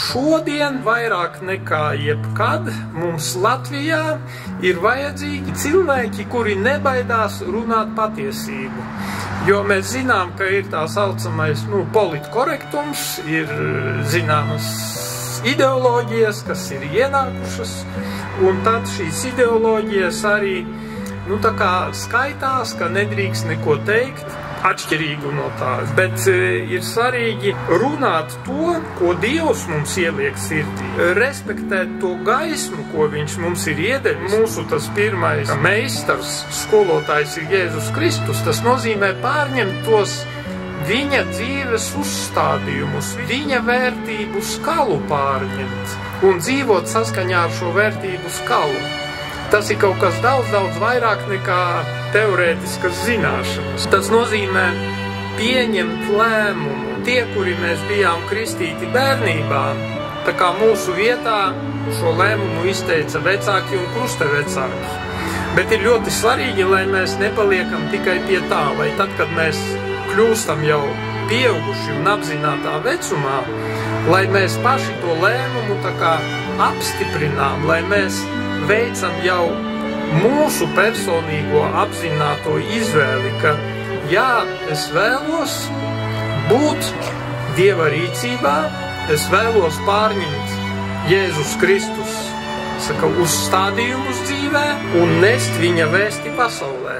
šodien vairāk nekā jebkad mums Latvijā ir vajadzīgi cilvēki, kuri nebaidās runāt patiesību. Jo mēs zinām, ka ir tā saucamais politkorektums, ir zināmas ideoloģijas, kas ir ienākušas, un tad šīs ideoloģijas arī tā kā skaitās, ka nedrīkst neko teikt atšķirīgu no tās, bet ir svarīgi runāt to, ko Dievs mums ieliek sirdī, respektēt to gaismu, ko viņš mums ir iedevis. Mūsu tas pirmais meistars, skolotājs ir Jēzus Kristus, tas nozīmē pārņemt tos viņa dzīves uzstādījumus, viņa vērtību skalu pārņemt un dzīvot saskaņā ar šo vērtību skalu. Tas ir kaut kas daudz vairāk nekā teorētiskas zināšanas. Tas nozīmē pieņemt lēmumu. Tie, kuri mēs bijām kristīti bērnībā, tā kā mūsu vietā šo lēmumu izteica vecāki un krustevecāki. Bet ir ļoti svarīgi, lai mēs nepaliekam tikai pie tā, lai tad, kad mēs kļūstam jau pieauguši un apzinātā vecumā, lai mēs paši to lēmumu tā kā apstiprinām, lai mēs veicam jau mūsu personīgo apzināto izvēli, ka jā, es vēlos būt Dieva rīcībā, es vēlos pārņemt Jēzus Kristus uzstādījumus dzīvē un nest viņa vēsti pasaulē.